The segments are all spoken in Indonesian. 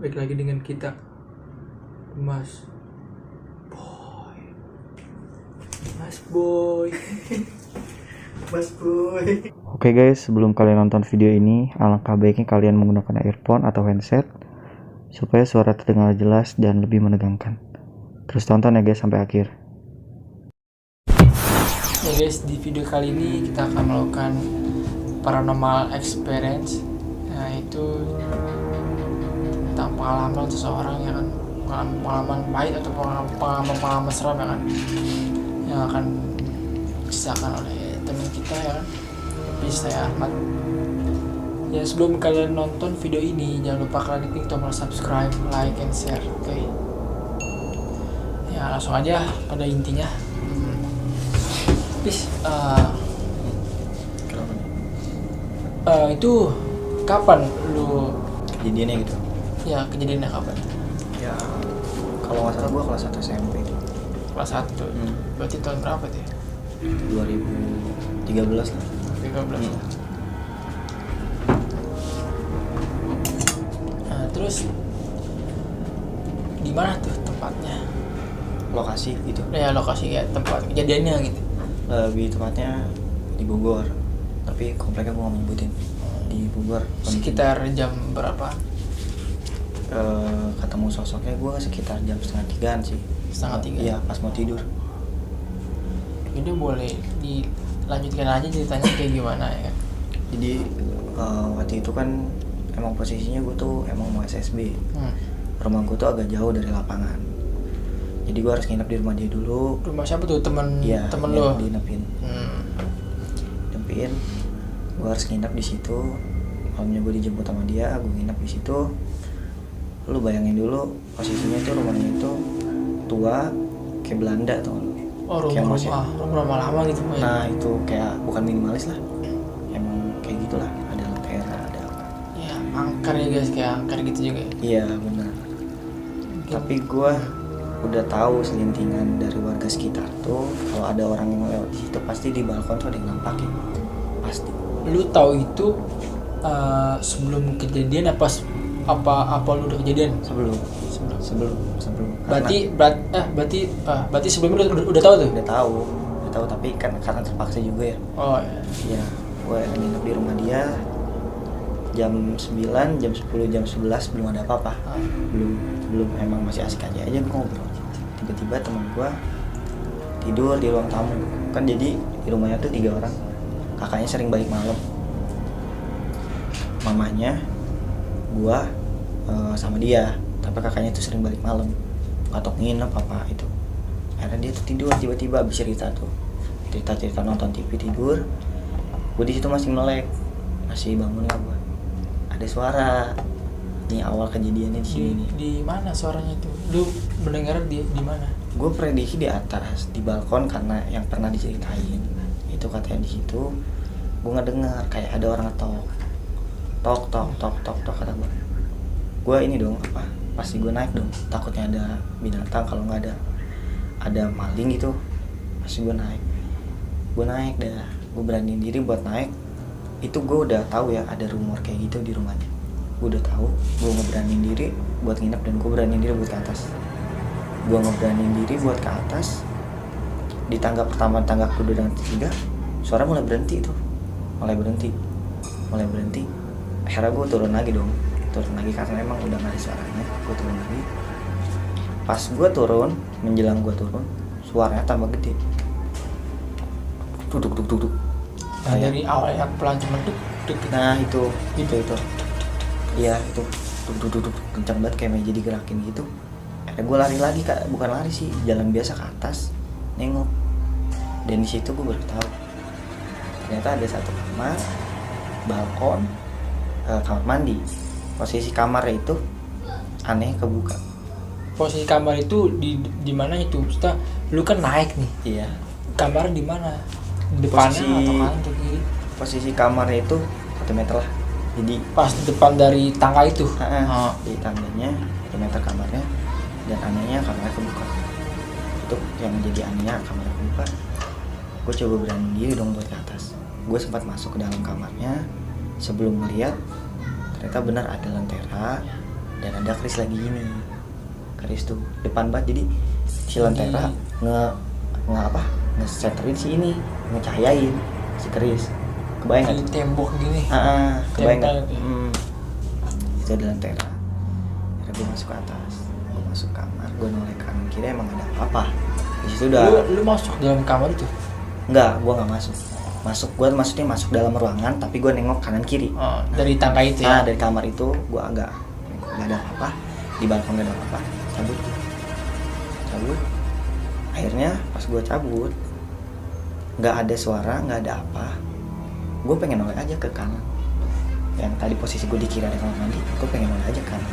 Balik lagi dengan kita, Mas Boy. Oke guys, sebelum kalian nonton video ini, alangkah baiknya kalian menggunakan earphone atau headset supaya suara terdengar jelas dan lebih menegangkan. Terus tonton ya guys sampai akhir. Ya guys, di video kali ini kita akan melakukan paranormal experience, yaitu tentang pengalaman seseorang yang kan pengalaman pahit atau pengalaman seram yang akan diceritakan oleh teman kita ya kan, saya Ahmad. Ya, sebelum kalian nonton video ini, jangan lupa kalian klik tombol subscribe, like, and share. Oke. Ya, langsung aja pada intinya. Bis, itu kapan lu Kejadiannya gitu. ya kejadiannya kapan? Ya, kalau nggak salah gue kelas 1 SMP. Kelas 1. Berarti tahun berapa tuh? 2013 lah. 13. Nah, terus di mana tuh tempatnya? Lokasi gitu. Ya, lokasi ya, tempat kejadiannya gitu. Lebih tepatnya di Bogor. Tapi kompleknya gue nggak mau nyebutin. Di Bogor. Sekitar jam berapa? Ketemu sosoknya gue sekitar jam 2:30 sih. 2:30? Iya, pas mau tidur. Ini boleh dilanjutkan aja ceritanya kayak gimana ya kan? Jadi waktu itu kan emang posisinya gue tuh emang mau SSB. Rumah gue tuh agak jauh dari lapangan. Jadi gue harus nginep di rumah dia dulu. Rumah siapa tuh? Temen Iya, lo? dinepin. Gue harus nginep di situ. Malamnya gue dijemput sama dia, gue nginep di situ. Lu bayangin dulu posisinya tuh rumahnya itu tua kayak Belanda tuh. Oh, rumah lama gitu ya? Nah itu kayak bukan minimalis lah, emang kayak gitulah, ada lentera, ada apa. Ya, angker ya guys, kayak angker gitu juga. Iya benar. Tapi gue udah tahu selintingan dari warga sekitar tuh kalau ada orang yang lewat di situ pasti di balkon tuh ada yang nampakin, pasti. Lu tahu itu sebelum kejadian apa lu udah kejadian? Sebelum. Berarti sebelumnya udah tahu tuh? Udah tahu tapi kan karena terpaksa juga ya. Oh iya. Ya, gue nginep di rumah dia jam 9, jam 10, jam 11 belum ada apa-apa. Belum emang masih asik aja gue ngobrol. Tiba-tiba teman gue tidur di ruang tamu. Kan jadi di rumahnya tuh 3 orang. Kakaknya sering balik malam. Mamanya gua sama dia, tapi kakaknya tuh sering balik malam, atau nginep apa itu. Akhirnya dia tuh tidur tiba-tiba habis cerita nonton TV tidur. Gua di situ masih melek, masih bangun lah gua. Ada suara. Ini awal kejadiannya di sini. Di mana suaranya tuh? Lu mendengar di mana? Gua prediksi di atas, di balkon karena yang pernah diceritain. Itu katanya di situ. Gua ngedengar kayak ada orang ngetok. Tok kata gue ini dong apa pasti gue naik dong, takutnya ada binatang, kalau nggak ada maling gitu pasti gue naik dah. Gue beraniin diri buat naik. Itu gue udah tahu ya ada rumor kayak gitu di rumahnya. Gue udah tahu, gue ngeberaniin diri buat nginep dan gue beraniin diri buat ke atas. Gue ngeberaniin diri buat ke atas. Di tangga pertama, tangga kedua dan ketiga suara mulai berhenti. Akhirnya gue turun lagi karena emang udah gak ada suaranya. Gue turun lagi. Pas gue turun, menjelang gue turun, suaranya tambah gede. Duduk. Nah, dari awal yang pelan cuma duk. Nah itu. Iya itu. Duduk kencang banget kayak meja digerakin gitu. Akhirnya gue lari lagi, bukan lari sih, jalan biasa ke atas, nengok. Dan di situ gue baru tahu ternyata ada satu kamar, balkon, kamar mandi. Posisi kamar itu aneh kebuka. Posisi kamar itu di mana itu? Maksudnya lu kan naik nih. Iya. Kamar di mana? Depannya atau kanan atau kiri? Posisi kamar itu 1 meter lah. Jadi pas di depan dari tangga itu. Di tangganya 1 meter kamarnya, dan anehnya kamarnya kebuka. Itu yang menjadi anehnya, kamarnya kebuka. Gue coba berani diri dong buat ke atas. Gue sempat masuk ke dalam kamarnya. Sebelum melihat, ternyata benar ada lentera dan ada keris lagi gini, keris tuh depan banget, jadi si lentera ngesetterin si ini, ngecahayain si keris, kebayang Di nggak? tembok gini. Kebayang nggak? Tempel. Itu ada lentera. Akhirnya gue masuk ke atas, gue masuk kamar, gue noleh kanan kiri, emang ada apa? Di situ udah. Lu masuk dalam kamar itu? Enggak, gue nggak masuk. Gue maksudnya masuk dalam ruangan, tapi gue nengok kanan kiri. Oh, dari tangga itu ya? Dari kamar itu gue nggak ada apa-apa, di balkon nggak ada apa-apa, cabut. Akhirnya pas gue cabut, nggak ada suara, nggak ada apa. Gue pengen noleh aja ke kanan. Yang tadi posisi gue di kiri ada kamar mandi, gue pengen noleh aja ke kanan.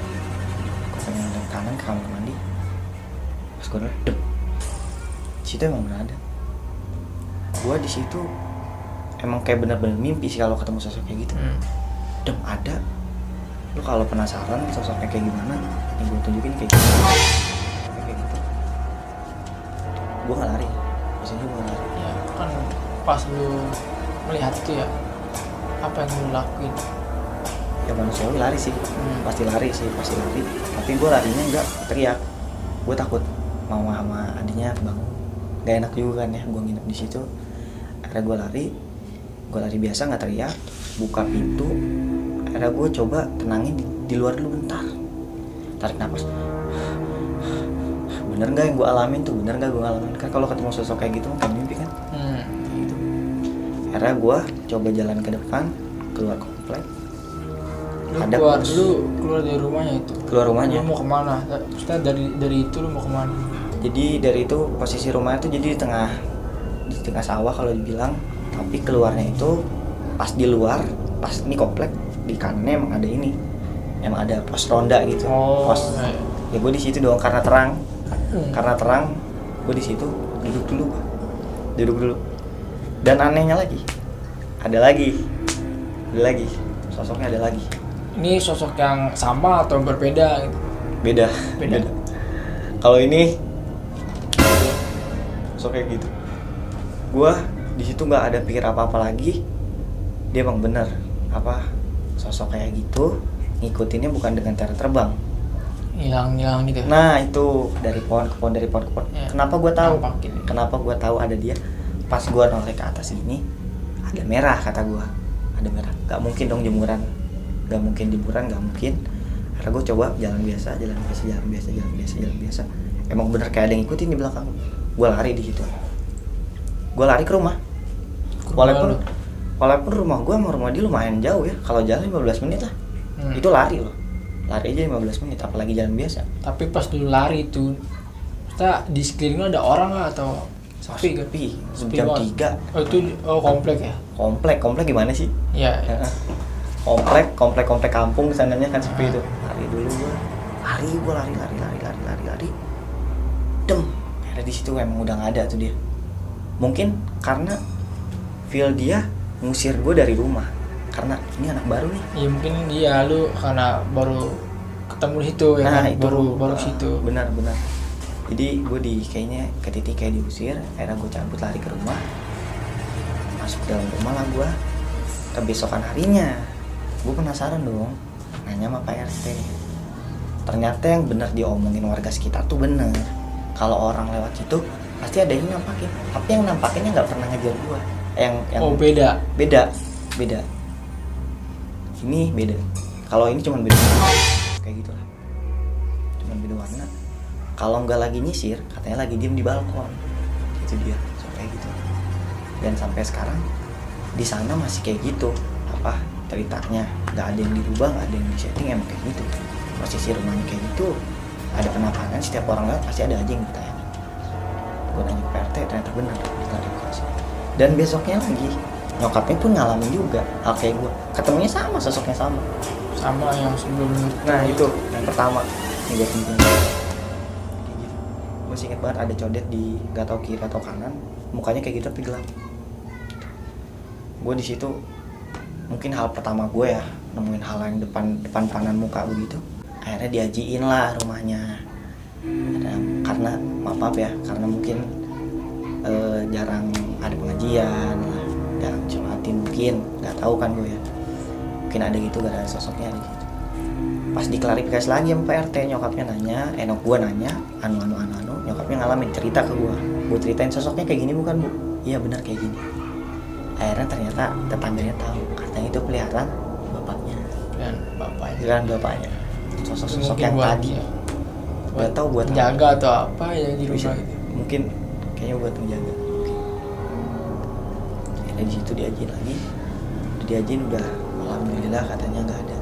Gue pengen noleh ke kanan ke kamar mandi. Pas gue noleh, dep, situ emang bener ada. Gue di situ emang kayak bener-bener mimpi sih kalau ketemu sosok kayak gitu. Dem, ada. Lu kalau penasaran sosoknya kayak gimana, yang gue tunjukin kayak gitu. Kayak gitu. Gue nggak lari, maksudnya gue nggak lari. Ya kan pas lu melihat itu ya, apa yang lu lakuin? Ya manusiawi lari sih, pasti lari. Tapi gue larinya nggak teriak. Gue takut mama sama adiknya bangun. Gak enak juga kan ya, gue nginep di situ. Akhirnya gue lari biasa, nggak teriak, buka pintu. Akhirnya gue coba tenangin di luar dulu bentar, tarik nafas. Bener nggak yang gue alamin tuh, bener nggak gue ngalamin? Kan kalau ketemu sosok kayak gitu kan mimpi kan. Gitu. Akhirnya gue coba jalan ke depan, keluar komplek. Lu keluar dari rumahnya itu? Keluar rumahnya. Lu mau kemana? Maksudnya dari itu lu mau kemana? Jadi dari itu posisi rumahnya tuh jadi di tengah sawah kalau dibilang, tapi keluarnya itu pas di luar, pas ini komplek di kanannya emang ada ini, emang ada pos ronda gitu. Pos. Ya gue di situ doang karena terang. Karena terang, gue di situ duduk dulu. Dan anehnya lagi, ada lagi, sosoknya ada lagi. Ini sosok yang sama atau berbeda gitu? Beda. Kalau ini sosok kayak gitu, gue di situ nggak ada pikir apa-apa lagi. Dia emang bener apa sosok kayak gitu, ngikutinnya bukan dengan cara terbang. Hilang gitu. Nah itu dari pohon ke pohon. Ya. Kenapa gue tahu ada dia? Pas gue noleh ke atas ini ada merah, kata gue. Ada merah. Gak mungkin dong jemuran. Gak mungkin. Akhirnya gue coba jalan biasa. Emang bener kayak ada yang ngikutin di belakang. Gue lari di situ. Gue lari ke rumah. Walaupun rumah gue sama rumah dia lumayan jauh ya. Kalau jalan 15 menit lah. Itu lari loh. Lari aja 15 menit, apalagi jalan biasa. Tapi pas dulu lari itu, kita di sekeliling ada orang nggak atau sepi? Jam 3. Oh itu komplek ya? Komplek gimana sih? Iya. Komplek kampung sananya kan sepi itu. Lari dulu gue. Lari. Dem. Akhirnya di situ emang udah nggak ada tuh dia. Mungkin karena feel dia ngusir gue dari rumah. Karena ini anak baru nih. Iya mungkin dia lu karena baru ketemu di situ ya. Nah, kan? baru situ. Benar. Jadi gue kayaknya ke titik kayak diusir. Akhirnya gue cabut lari ke rumah. Masuk dalam rumah lah gue. Kebesokan harinya gue penasaran dong, nanya sama Pak RT. Ternyata yang benar diomongin warga sekitar tuh bener. Kalau orang lewat situ pasti ada yang nampakin. Tapi yang nampakinnya nggak pernah ngejar gue. Beda. Ini beda. Kalau ini cuma beda kayak gitu lah. Cuma beda warna. Kalau nggak lagi nyisir, katanya lagi diem di balkon. Itu dia, kayak gitu. Dan sampai sekarang di sana masih kayak gitu. Apa ceritanya? Nggak ada yang dirubah, nggak ada yang disetting, emang kayak gitu. Posisi rumahnya kayak gitu. Ada penampakan, setiap orang lewat pasti ada aja yang ditanya. Gue nanya ke RT, ternyata benar diklarifikasi. Dan besoknya lagi nyokapnya pun ngalamin juga hal kayak gue, ketemunya sama, sosoknya sama yang sebelumnya. Nah itu yang pertama yang gue temuin kayak gitu. Gue inget banget ada codet di gak tau kiri atau kanan, mukanya kayak gitu tapi gelap. Gue di situ mungkin hal pertama gue ya nemuin hal yang depan muka begitu. Akhirnya diajiin lah rumahnya. Karena maaf ya, karena mungkin jarang ada pengajian lah, jarang cematin, mungkin nggak tahu kan gue ya, mungkin ada gitu, gak ada sosoknya di situ. Pas diklarifikasi lagi sama Pak RT, nyokapnya nanya, gua nanya, nyokapnya ngalamin cerita ke gua ceritain sosoknya kayak gini bukan bu? Iya benar kayak gini. Akhirnya ternyata tetangganya tahu, katanya itu pelihara bapaknya. Sosok-sosok yang tadi nggak tahu buat jaga atau apa ya di rumah gitu. Mungkin kayaknya buat menjaga. Akhirnya di situ diajin udah alhamdulillah katanya nggak ada.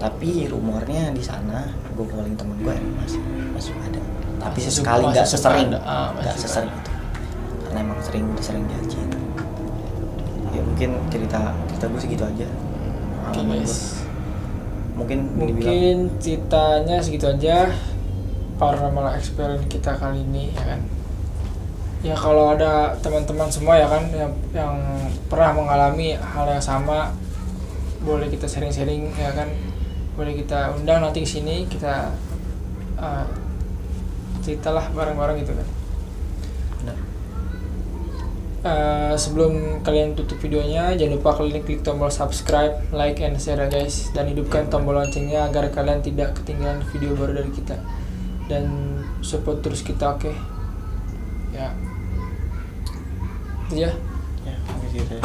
Tapi rumornya di sana gue calling temen gue masih ada. Tapi sesekali nggak sesering itu. Karena emang udah sering diajin. Ya mungkin cerita gue segitu aja. Oke guys. Mungkin ceritanya segitu aja. Paranormal experience kita kali ini ya kan. Ya kalau ada teman-teman semua ya kan yang pernah mengalami hal yang sama, boleh kita sharing-sharing ya kan. Boleh kita undang nanti ke sini, kita ceritalah bareng-bareng gitu kan. Sebelum kalian tutup videonya, jangan lupa kalian klik tombol subscribe, like, and share ya guys, dan hidupkan tombol loncengnya agar kalian tidak ketinggalan video baru dari kita, dan support terus kita, oke? Ya, itu ya. Ya, gitu.